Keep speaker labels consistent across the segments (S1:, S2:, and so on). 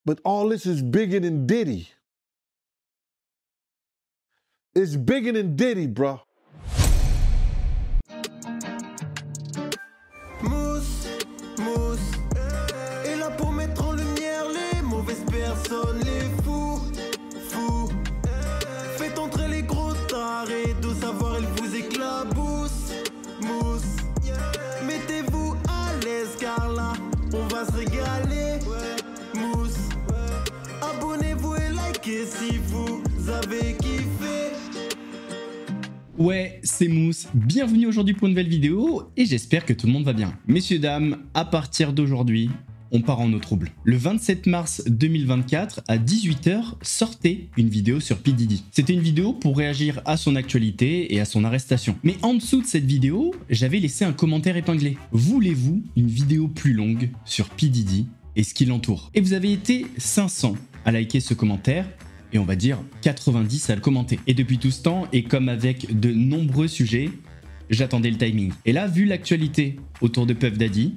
S1: But all this is bigger than Diddy. It's bigger than Diddy, bro.
S2: Mousse, mousse, est là pour mettre en lumière les mauvaises personnes, les fous, fous. Faites entrer les gros tarés, de savoir ils vous éclaboussent, mousse. Mettez-vous à l'aise car là, on va se régaler, mousse. Abonnez-vous et likez si vous avez kiffé.
S3: Ouais, c'est Mousse, bienvenue aujourd'hui pour une nouvelle vidéo et j'espère que tout le monde va bien. Messieurs, dames, à partir d'aujourd'hui, on part en eau trouble. Le 27 mars 2024 à 18 h sortait une vidéo sur P. Diddy. C'était une vidéo pour réagir à son actualité et à son arrestation. Mais en dessous de cette vidéo, j'avais laissé un commentaire épinglé. Voulez-vous une vidéo plus longue sur P. Diddy et ce qui l'entoure? Et vous avez été 500 à liker ce commentaire. Et on va dire 90 à le commenter. Et depuis tout ce temps, et comme avec de nombreux sujets, j'attendais le timing. Et là, vu l'actualité autour de Puff Daddy,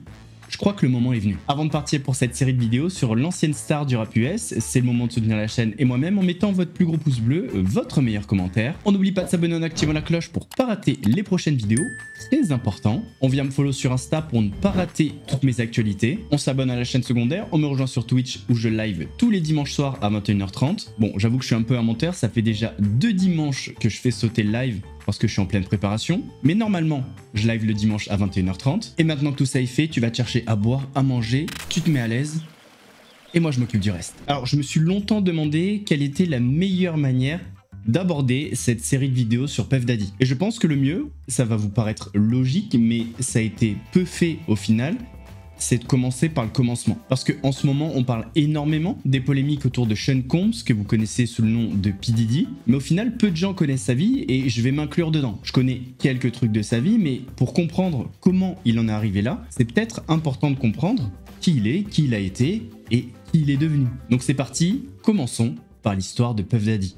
S3: je crois que le moment est venu. Avant de partir pour cette série de vidéos sur l'ancienne star du rap US, c'est le moment de soutenir la chaîne et moi-même en mettant votre plus gros pouce bleu, votre meilleur commentaire. On n'oublie pas de s'abonner en activant la cloche pour pas rater les prochaines vidéos, très important. On vient me follow sur Insta pour ne pas rater toutes mes actualités. On s'abonne à la chaîne secondaire, on me rejoint sur Twitch où je live tous les dimanches soirs à 21 h 30. Bon, j'avoue que je suis un peu un menteur, ça fait déjà 2 dimanches que je fais sauter le live parce que je suis en pleine préparation, mais normalement, je live le dimanche à 21 h 30. Et maintenant que tout ça est fait, tu vas te chercher à boire, à manger, tu te mets à l'aise, et moi je m'occupe du reste. Alors, je me suis longtemps demandé quelle était la meilleure manière d'aborder cette série de vidéos sur Puff Daddy. Et je pense que le mieux, ça va vous paraître logique, mais ça a été peu fait au final, c'est de commencer par le commencement. Parce qu'en ce moment, on parle énormément des polémiques autour de Sean Combs, que vous connaissez sous le nom de P. Diddy, mais au final, peu de gens connaissent sa vie et je vais m'inclure dedans. Je connais quelques trucs de sa vie, mais pour comprendre comment il en est arrivé là, c'est peut-être important de comprendre qui il est, qui il a été et qui il est devenu. Donc c'est parti, commençons par l'histoire de Puff Daddy.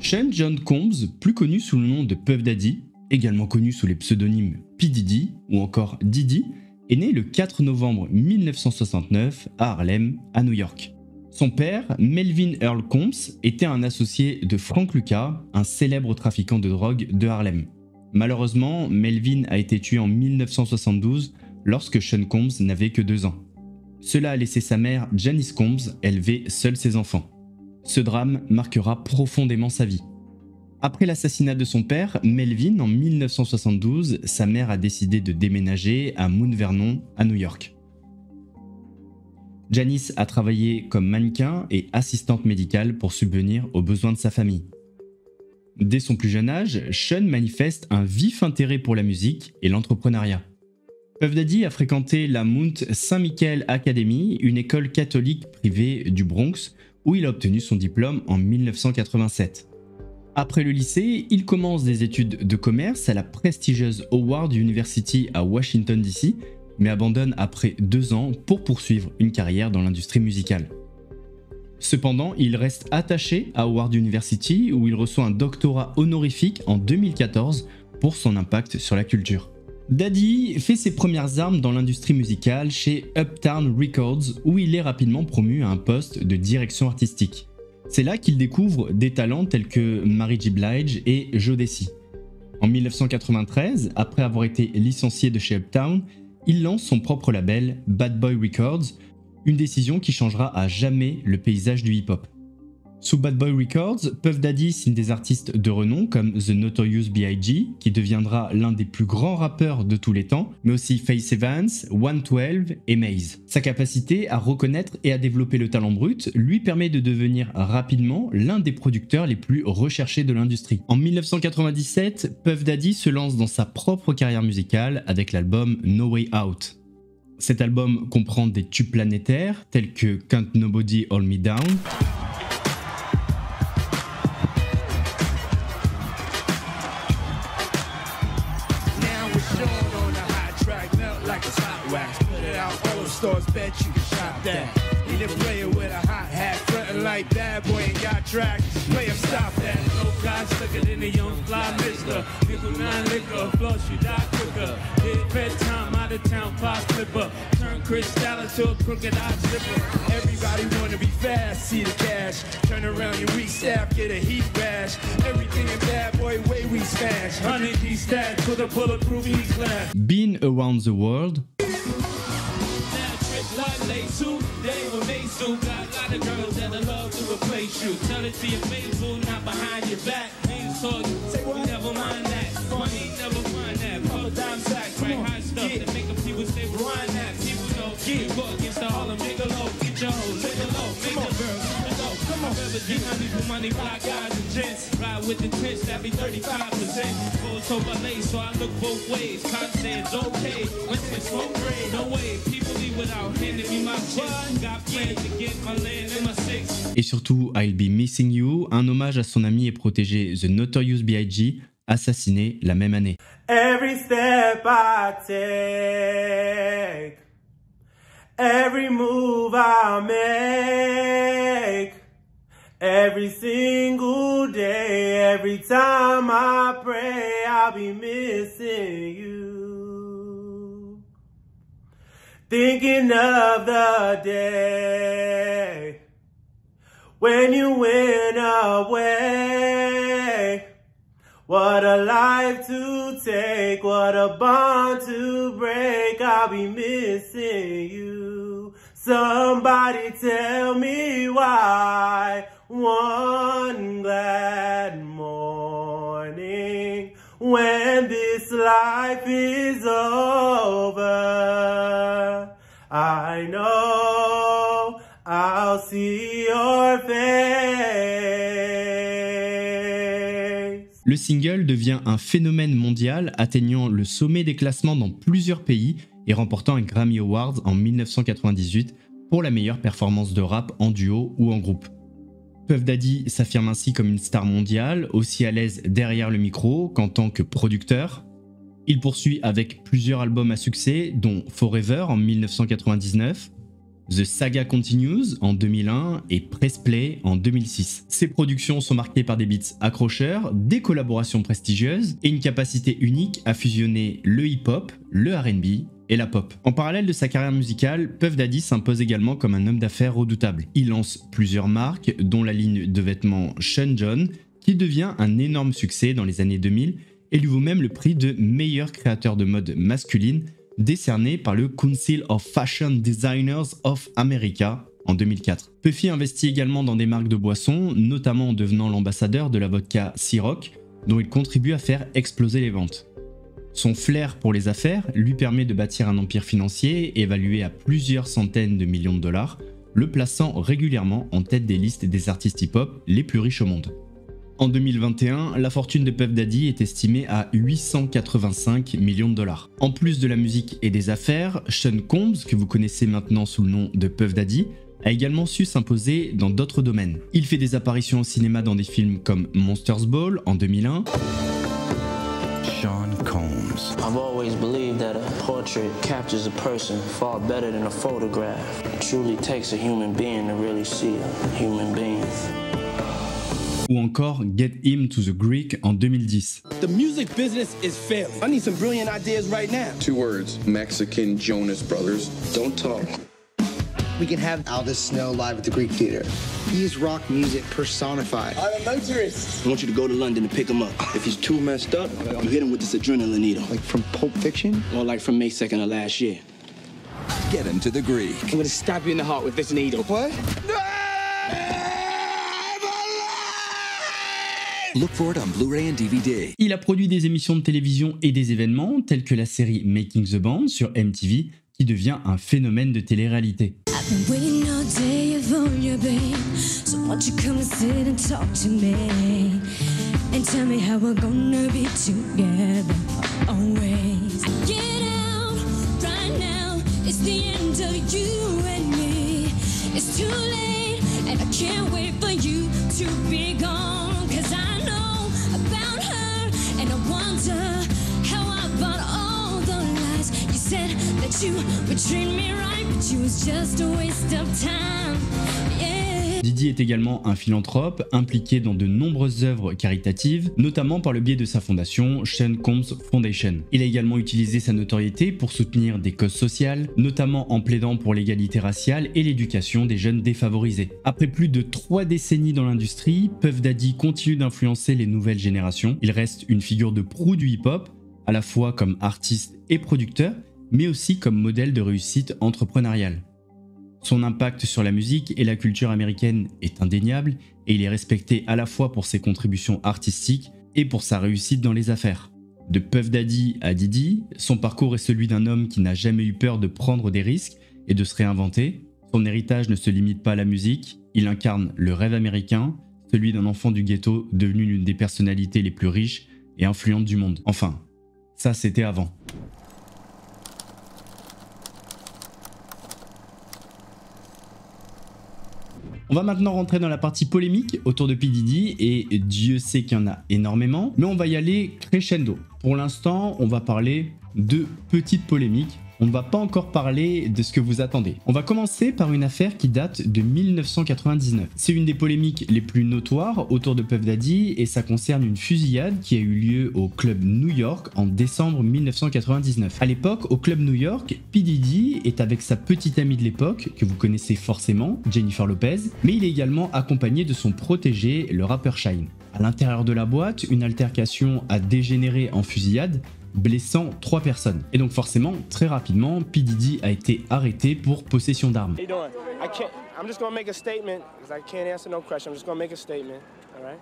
S3: Sean John Combs, plus connu sous le nom de Puff Daddy, également connu sous les pseudonymes P. Diddy ou encore Diddy, est né le 4 novembre 1969 à Harlem, à New York. Son père, Melvin Earl Combs, était un associé de Frank Lucas, un célèbre trafiquant de drogue de Harlem. Malheureusement, Melvin a été tué en 1972 lorsque Sean Combs n'avait que 2 ans. Cela a laissé sa mère, Janice Combs, élever seule ses enfants. Ce drame marquera profondément sa vie. Après l'assassinat de son père, Melvin, en 1972, sa mère a décidé de déménager à Mount Vernon, à New York. Janice a travaillé comme mannequin et assistante médicale pour subvenir aux besoins de sa famille. Dès son plus jeune âge, Sean manifeste un vif intérêt pour la musique et l'entrepreneuriat. Puff Daddy a fréquenté la Mount St. Michael Academy, une école catholique privée du Bronx, où il a obtenu son diplôme en 1987. Après le lycée, il commence des études de commerce à la prestigieuse Howard University à Washington DC, mais abandonne après 2 ans pour poursuivre une carrière dans l'industrie musicale. Cependant, il reste attaché à Howard University où il reçoit un doctorat honorifique en 2014 pour son impact sur la culture. Daddy fait ses premières armes dans l'industrie musicale chez Uptown Records où il est rapidement promu à un poste de direction artistique. C'est là qu'il découvre des talents tels que Mary J. Blige et Jodeci. En 1993, après avoir été licencié de chez Uptown, il lance son propre label Bad Boy Records, une décision qui changera à jamais le paysage du hip-hop. Sous Bad Boy Records, Puff Daddy signe des artistes de renom comme The Notorious B.I.G., qui deviendra l'un des plus grands rappeurs de tous les temps, mais aussi Faith Evans, 112 et Maze. Sa capacité à reconnaître et à développer le talent brut lui permet de devenir rapidement l'un des producteurs les plus recherchés de l'industrie. En 1997, Puff Daddy se lance dans sa propre carrière musicale avec l'album No Way Out. Cet album comprend des tubes planétaires tels que Can't Nobody Hold Me Down,
S4: stores bet you can shop that. Need a player with a hot hat, frontin' like that boy ain't got track. Play him, stop that. No guy slicker than a young fly mister. Nickel 9 liquor, plus you die quicker. Hit Fed time, out of town, pop flipper. Turn Cristal into a crooked eye slipper. Everybody wanna be fast, see the cash. Turn around, you weak staff, get a heat rash. Everything in bad boy way we smash. 100 stats with a bulletproof E-class.
S3: Been Around the World.
S4: They were made so got a lot of girls that love to replace you. Tell it to your face, not behind your back. Names talk, say what? Never mind that. Funny, never mind that. Pull dime sacks, right high stuff that make them people say rewind that. People know, you go against the Harlem, nigga low, get your hoes, take it low, make the girls, go. Come on, brother, get money for money, black guys and gents. Ride with the twist, that be 35%. Full toe ballet, so I look both ways. Cotton says okay, let's get smoke grade, no way. People leave without handing me my check. Got plans to get my land in my six.
S3: Et surtout I'll Be Missing You, un hommage à son ami et protégé The Notorious B.I.G., assassiné la même année.
S2: Every step I take, every move I make, every single day, every time I pray, I'll be missing you. Thinking of the day when you went away. What a life to take, what a bond to break, I'll be missing you. Somebody tell me why, one glad morning, when this life is over, I know I'll see your face.
S3: Le single devient un phénomène mondial, atteignant le sommet des classements dans plusieurs pays et remportant un Grammy Awards en 1998 pour la meilleure performance de rap en duo ou en groupe. Puff Daddy s'affirme ainsi comme une star mondiale, aussi à l'aise derrière le micro qu'en tant que producteur. Il poursuit avec plusieurs albums à succès, dont Forever en 1999, The Saga Continues en 2001 et Press Play en 2006. Ses productions sont marquées par des beats accrocheurs, des collaborations prestigieuses et une capacité unique à fusionner le hip-hop, le R&B et la pop. En parallèle de sa carrière musicale, Puff Daddy s'impose également comme un homme d'affaires redoutable. Il lance plusieurs marques, dont la ligne de vêtements Sean John, qui devient un énorme succès dans les années 2000 et lui vaut même le prix de meilleur créateur de mode masculine, décerné par le Council of Fashion Designers of America en 2004. Puffy investit également dans des marques de boissons, notamment en devenant l'ambassadeur de la vodka Ciroc, dont il contribue à faire exploser les ventes. Son flair pour les affaires lui permet de bâtir un empire financier évalué à plusieurs centaines de millions de dollars, le plaçant régulièrement en tête des listes des artistes hip-hop les plus riches au monde. En 2021, la fortune de Puff Daddy est estimée à 885 millions de dollars. En plus de la musique et des affaires, Sean Combs, que vous connaissez maintenant sous le nom de Puff Daddy, a également su s'imposer dans d'autres domaines. Il fait des apparitions au cinéma dans des films comme Monsters Ball en 2001,
S5: Sean Combs.
S6: I've always believed that a portrait captures a person far better than a photograph. It truly takes a human being to really see a human being.
S3: ou encore Get Him to the Greek en 2010.
S7: The music business is failing. I need some brilliant ideas right now.
S8: 2 words, Mexican Jonas Brothers. Don't talk.
S9: We can have Aldous Snow live at the Greek Theater. He is rock music personified.
S7: I'm a motorist.
S10: I want you to go to London and pick him up. If he's too messed up, you hit him with this adrenaline needle.
S9: Like from Pulp Fiction?
S10: Or like from May 2nd of last year.
S5: Get him to the Greek.
S10: I'm gonna stab you in the heart with this needle.
S9: What?
S5: Look for it on Blu-ray and DVD.
S3: Il a produit des émissions de télévision et des événements tels que la série Making the Band sur MTV, qui devient un phénomène de télé-réalité.
S11: You would treat me right, but you was just a waste of time. Yeah.
S3: Diddy est également un philanthrope impliqué dans de nombreuses œuvres caritatives, notamment par le biais de sa fondation Sean Combs Foundation. Il a également utilisé sa notoriété pour soutenir des causes sociales, notamment en plaidant pour l'égalité raciale et l'éducation des jeunes défavorisés. Après plus de 3 décennies dans l'industrie, Puff Daddy continue d'influencer les nouvelles générations. Il reste une figure de proue du hip-hop, à la fois comme artiste et producteur, mais aussi comme modèle de réussite entrepreneuriale. Son impact sur la musique et la culture américaine est indéniable et il est respecté à la fois pour ses contributions artistiques et pour sa réussite dans les affaires. De Puff Daddy à Diddy, son parcours est celui d'un homme qui n'a jamais eu peur de prendre des risques et de se réinventer. Son héritage ne se limite pas à la musique, il incarne le rêve américain, celui d'un enfant du ghetto devenu l'une des personnalités les plus riches et influentes du monde. Enfin, ça c'était avant. On va maintenant rentrer dans la partie polémique autour de P. Diddy et Dieu sait qu'il y en a énormément, mais on va y aller crescendo. Pour l'instant, on va parler de petites polémiques. On ne va pas encore parler de ce que vous attendez. On va commencer par une affaire qui date de 1999. C'est une des polémiques les plus notoires autour de Puff Daddy et ça concerne une fusillade qui a eu lieu au Club New York en décembre 1999. À l'époque, au Club New York, P. Diddy est avec sa petite amie de l'époque, que vous connaissez forcément, Jennifer Lopez, mais il est également accompagné de son protégé, le rappeur Shyne. À l'intérieur de la boîte, une altercation a dégénéré en fusillade, blessant 3 personnes. Et donc forcément, très rapidement, P. Diddy a été arrêté pour possession d'armes.
S11: I'm just gonna make a statement because I can't answer no question. I'm just gonna make a statement, all right?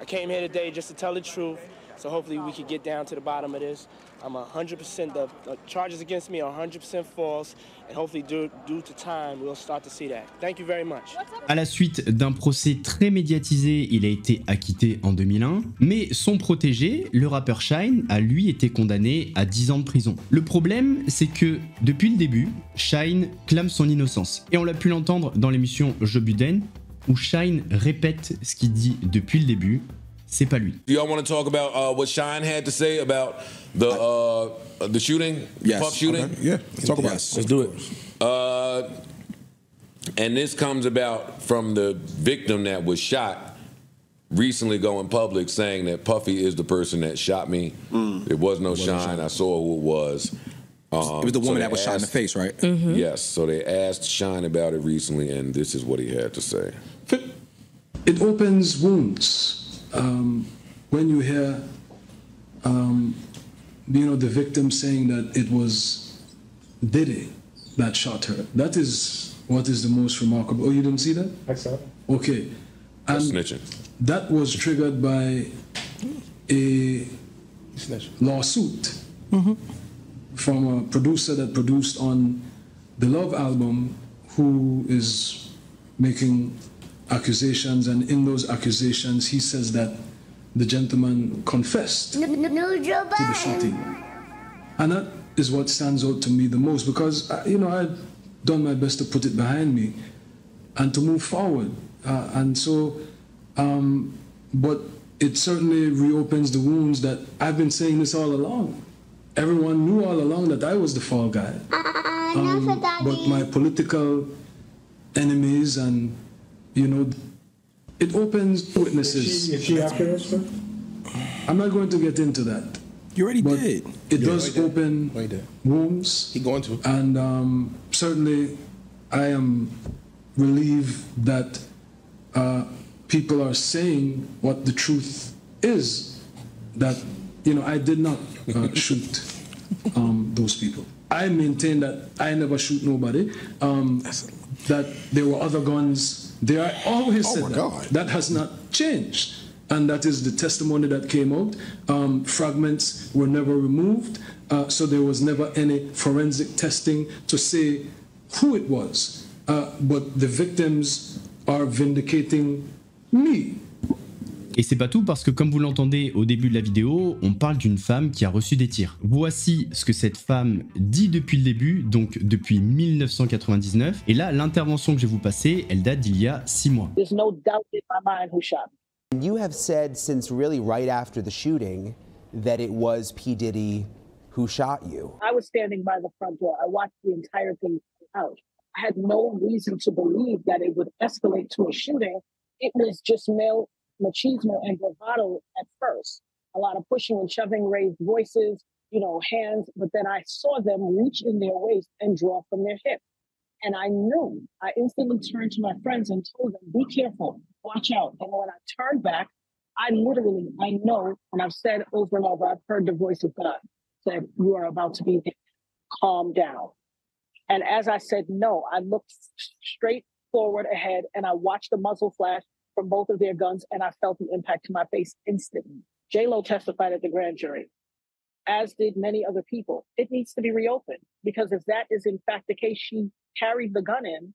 S11: I came here today just to tell the truth, so hopefully we can get down to the bottom of this. I'm 100%, the charges against me are 100% false, and hopefully due to time, we'll start to see that. Thank you very much.
S3: À la suite d'un procès très médiatisé, il a été acquitté en 2001, mais son protégé, le rappeur Shyne, a lui été condamné à 10 ans de prison. Le problème, c'est que depuis le début, Shyne clame son innocence. Et on l'a pu l'entendre dans l'émission Joe Budden, où Shyne répète ce qu'il dit depuis le début. C'est pas lui.
S12: Do y'all want to talk about what Shyne had to say about the shooting, the Puff shooting?
S13: Okay. Yeah, let's talk about it. Let's do it.
S12: And this comes about from the victim that was shot recently going public saying that Puffy is the person that shot me. It was no Shyne. I saw who it was.
S13: It was the woman that was shot in the face, right?
S12: Yes. So they asked Shyne about it recently, and this is what he had to say.
S14: It opens wounds. When you hear, the victim saying that it was Diddy that shot her, that is what is the most remarkable. Oh, you didn't see that?
S11: I saw it.
S14: Okay. And
S12: snitching.
S14: That was triggered by a lawsuit from a producer that produced on the Love album, who is making accusations, and in those accusations he says that the gentleman confessed to the shooting, and that is what stands out to me the most, because I've done my best to put it behind me and to move forward, and so but it certainly reopens the wounds that I've been saying this all along. Everyone knew all along that I was the fall guy, but my political enemies and it opens witnesses.
S11: Is she after this one?
S14: I'm not going to get into that.
S13: You already did.
S14: It does open wounds.
S13: He going to.
S14: And certainly I am relieved that people are saying what the truth is, that, I did not shoot those people. I maintain that I never shoot nobody, that there were other guns. They are always said that. That has not changed. And that is the testimony that came out. Fragments were never removed, so there was never any forensic testing to say who it was. But the victims are vindicating me.
S3: Et c'est pas tout parce que comme vous l'entendez au début de la vidéo, on parle d'une femme qui a reçu des tirs. Voici ce que cette femme dit depuis le début, donc depuis 1999. Et là, l'intervention que je vais vous passer, elle date d'il y a 6 mois.
S15: There's no doubt in my mind who shot me.
S16: You have said since really right after the shooting that it was P. Diddy who shot you.
S15: I was standing by the front door. I watched the entire thing out. I had no reason to believe that it would escalate to a shooting. It was just male machismo and bravado at first. A lot of pushing and shoving, raised voices, you know, hands. But then I saw them reach in their waist and draw from their hip. And I knew. I instantly turned to my friends and told them, be careful, watch out. And when I turned back, I know, and I've said over and over, I've heard the voice of God said, you are about to be hit. Calm down. And as I said no, I looked straight forward ahead and I watched the muzzle flash from both of their guns and I felt the impact to my face instantly. J-Lo testified at the grand jury, as did many other people. It needs to be reopened because if that is in fact the case, she carried the gun in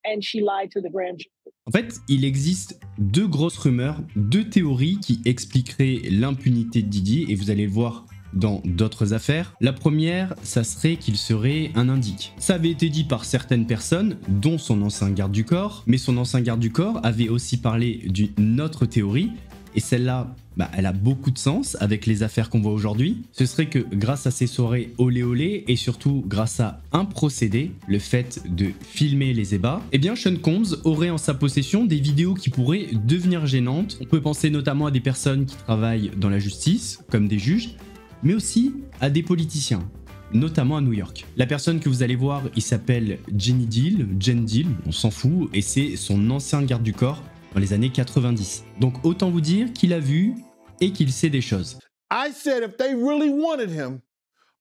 S15: and she lied to the grand jury.
S3: En fait, il existe deux grosses rumeurs, deux théories qui expliqueraient l'impunité de Diddy, et vous allez le voir dans d'autres affaires. La première, ça serait qu'il serait un indique. Ça avait été dit par certaines personnes, dont son ancien garde du corps, mais son ancien garde du corps avait aussi parlé d'une autre théorie, et celle-là, elle a beaucoup de sens avec les affaires qu'on voit aujourd'hui. Ce serait que grâce à ces soirées olé olé et surtout grâce à un procédé, le fait de filmer les ébats, eh bien Sean Combs aurait en sa possession des vidéos qui pourraient devenir gênantes. On peut penser notamment à des personnes qui travaillent dans la justice, comme des juges, mais aussi à des politiciens, notamment à New York. La personne que vous allez voir, il s'appelle Jen Deal, on s'en fout, et c'est son ancien garde du corps dans les années 90. Donc autant vous dire qu'il a vu et qu'il sait des choses.
S1: I said if they really wanted him,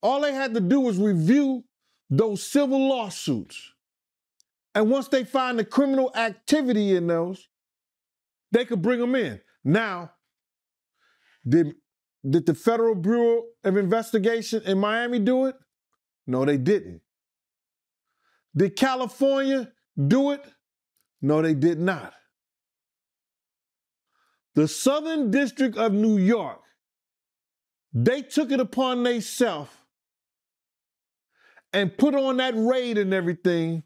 S1: all they had to do was review those civil lawsuits. And once they find the criminal activity in those, they could bring him in. Now, did the Federal Bureau of Investigation in Miami do it? No, they didn't. Did California do it? No, they did not. The Southern District of New York, they took it upon themselves and put on that raid and everything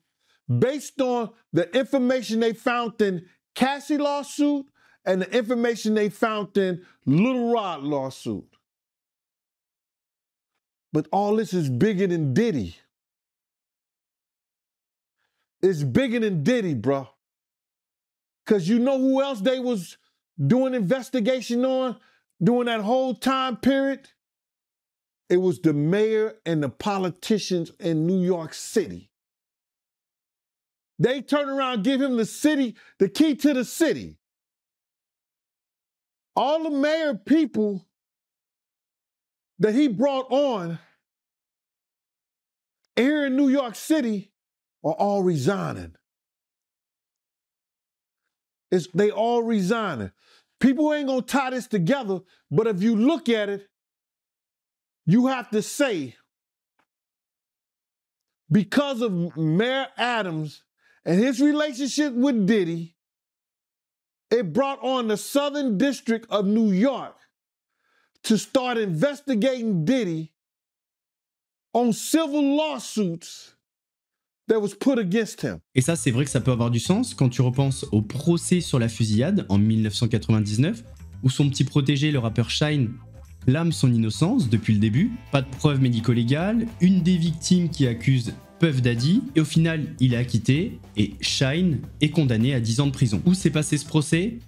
S1: based on the information they found in Cassie lawsuit and the information they found in Little Rod lawsuit. But all this is bigger than Diddy. It's bigger than Diddy, bro. Because you know who else they was doing investigation on during that whole time period? It was the mayor and the politicians in New York City. They turn around and give him the key to the city. All the mayor people that he brought on here in New York City are all resigning. They all resigning. People ain't gonna tie this together, but if you look at it, you have to say, because of Mayor Adams and his relationship with Diddy, it brought on the Southern District of New York to start investigating Diddy on civil lawsuits that was put against him.
S3: Et ça, c'est vrai que ça peut avoir du sens quand tu repenses au procès sur la fusillade en 1999, où son petit protégé, le rappeur Shyne, clame son innocence depuis le début. Pas de preuves médico-légales, une des victimes qui accuse Puff Daddy, et au final, il est acquitté, et Shyne est condamné à 10 ans de prison. Où s'est passé ce procès ?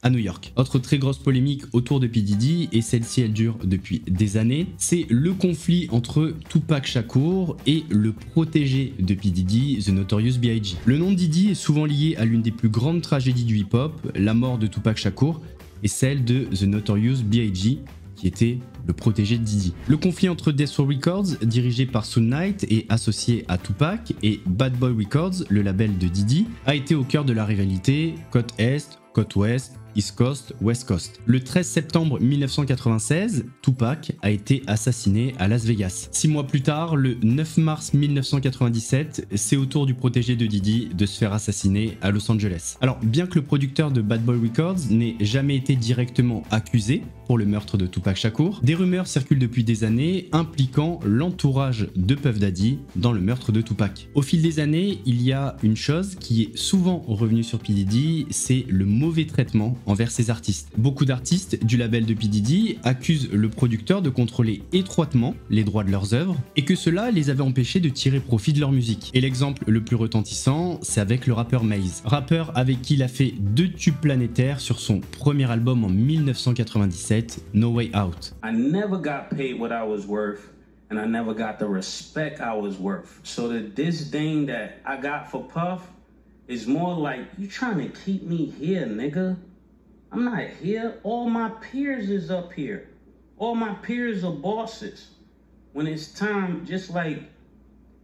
S3: À New York. Autre très grosse polémique autour de P. Diddy, et celle-ci elle dure depuis des années, c'est le conflit entre Tupac Shakur et le protégé de P. Diddy, The Notorious B.I.G. Le nom de Diddy est souvent lié à l'une des plus grandes tragédies du hip-hop, la mort de Tupac Shakur, et celle de The Notorious B.I.G., qui était le protégé de Diddy. Le conflit entre Death Row Records, dirigé par Suge Knight et associé à Tupac, et Bad Boy Records, le label de Diddy, a été au cœur de la rivalité côte Est, côte Ouest, East Coast, West Coast. Le 13 septembre 1996, Tupac a été assassiné à Las Vegas. 6 mois plus tard, le 9 mars 1997, c'est au tour du protégé de Diddy de se faire assassiner à Los Angeles. Alors, bien que le producteur de Bad Boy Records n'ait jamais été directement accusé, pour le meurtre de Tupac Shakur. Des rumeurs circulent depuis des années impliquant l'entourage de Puff Daddy dans le meurtre de Tupac. Au fil des années, il y a une chose qui est souvent revenue sur P. Diddy, c'est le mauvais traitement envers ses artistes. Beaucoup d'artistes du label de P. Diddy accusent le producteur de contrôler étroitement les droits de leurs œuvres et que cela les avait empêchés de tirer profit de leur musique. Et l'exemple le plus retentissant, c'est avec le rappeur Maze. Rappeur avec qui il a fait 2 tubes planétaires sur son premier album en 1997, No Way Out.
S17: I never got paid what I was worth and I never got the respect I was worth. So the disdain that I got for Puff is more like, you trying to keep me here, nigga? I'm not here. All my peers is up here. All my peers are bosses. When it's time, just like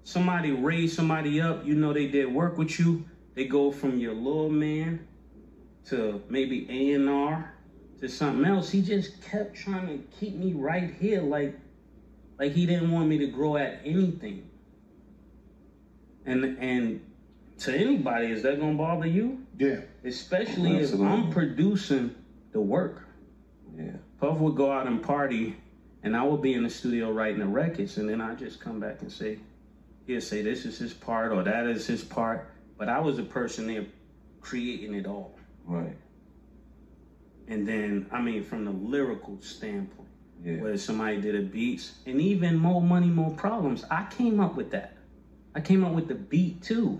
S17: somebody raised somebody up, you know they did work with you, they go from your little man to maybe A&R to something else. He just kept trying to keep me right here, like he didn't want me to grow at anything. And to anybody, is that gonna bother you?
S18: Yeah.
S17: Especially if I'm producing the work.
S18: Yeah.
S17: Puff would go out and party, and I would be in the studio writing the records, and then I just come back and say, he'll say this is his part or that is his part, but I was the person there creating it all.
S18: Right.
S17: And then, I mean, from the lyrical standpoint,
S18: Yeah.
S17: where somebody did a beats, and even More Money, More Problems, I came up with that. I came up with the beat too.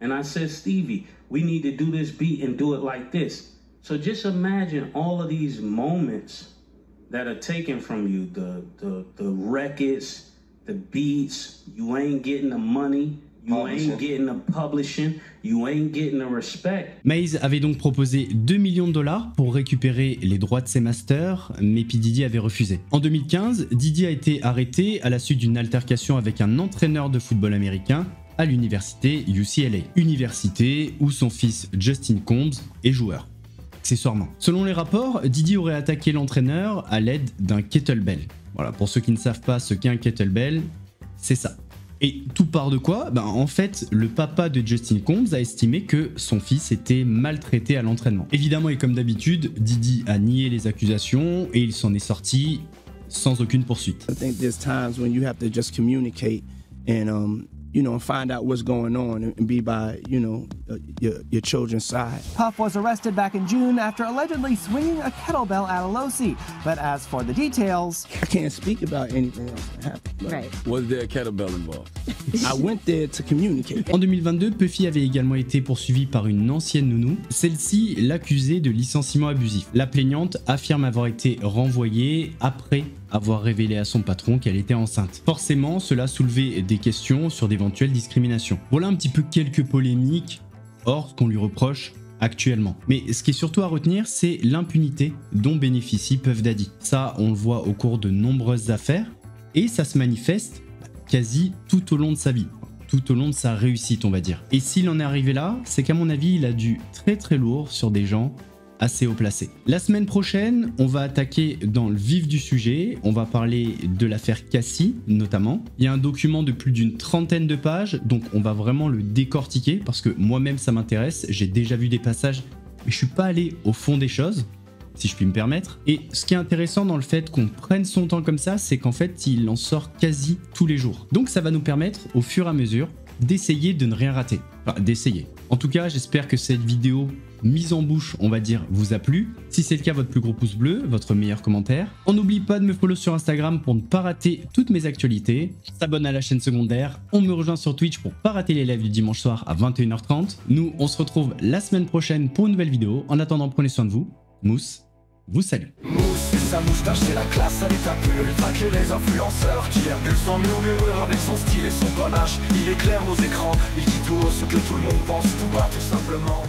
S17: And I said, Stevie, we need to do this beat and do it like this. So just imagine all of these moments that are taken from you, the records, the beats, you ain't getting the money, you ain't getting the publishing, you ain't getting the respect.
S3: Maze avait donc proposé 2 millions de dollars pour récupérer les droits de ses masters, mais P. Diddy avait refusé. En 2015, Diddy a été arrêté à la suite d'une altercation avec un entraîneur de football américain à l'université UCLA, université où son fils Justin Combs est joueur. Accessoirement. Selon les rapports, Diddy aurait attaqué l'entraîneur à l'aide d'un kettlebell. Voilà, pour ceux qui ne savent pas ce qu'est un kettlebell, c'est ça. Et tout part de quoi? En fait, le papa de Justin Combs a estimé que son fils était maltraité à l'entraînement. Évidemment, et comme d'habitude, Diddy a nié les accusations et il s'en est sorti sans aucune poursuite.
S10: I think there's times when you have to just communicate and find out what's going on and be by, your children's side.
S19: Puff was arrested back in June after allegedly swinging a kettlebell at a low seat. But as for the details,
S10: I can't speak about anything else that happened.
S19: Right.
S13: Was there a kettlebell involved?
S10: I went there to communicate.
S3: En 2022, Puffy avait également été poursuivi par une ancienne nounou. Celle-ci l'accusait de licenciement abusif. La plaignante affirme avoir été renvoyée après avoir révélé à son patron qu'elle était enceinte. Forcément, cela soulevait des questions sur d'éventuelles discriminations. Voilà un petit peu quelques polémiques hors ce qu'on lui reproche actuellement. Mais ce qui est surtout à retenir, c'est l'impunité dont bénéficie Puff Daddy. Ça, on le voit au cours de nombreuses affaires et ça se manifeste quasi tout au long de sa vie, tout au long de sa réussite, on va dire. Et s'il en est arrivé là, c'est qu'à mon avis, il a dû très lourd sur des gens assez haut placé. La semaine prochaine, on va attaquer dans le vif du sujet, on va parler de l'affaire Cassie notamment. Il y a un document de plus d'une 30aine de pages, donc on va vraiment le décortiquer parce que moi-même ça m'intéresse, j'ai déjà vu des passages, mais je suis pas allé au fond des choses, si je puis me permettre. Et ce qui est intéressant dans le fait qu'on prenne son temps comme ça, c'est qu'en fait il en sort quasi tous les jours. Donc ça va nous permettre au fur et à mesure d'essayer de ne rien rater. Enfin, d'essayer. En tout cas, j'espère que cette vidéo mise en bouche, on va dire, vous a plu. Si c'est le cas, votre plus gros pouce bleu, votre meilleur commentaire. On n'oublie pas de me follow sur Instagram pour ne pas rater toutes mes actualités. On s'abonne à la chaîne secondaire. On me rejoint sur Twitch pour pas rater les lives du dimanche soir à 21h30. Nous, on se retrouve la semaine prochaine pour une nouvelle vidéo. En attendant, prenez soin de vous. Mousse vous salue.
S2: Mousse et sa moustache, c'est la classe, elle est à pull. Traquer les influenceurs qui appellent son murmureur avec son style et son panache. Il éclaire nos écrans, il dit tout haut ce que tout le monde pense tout bas, tout simplement.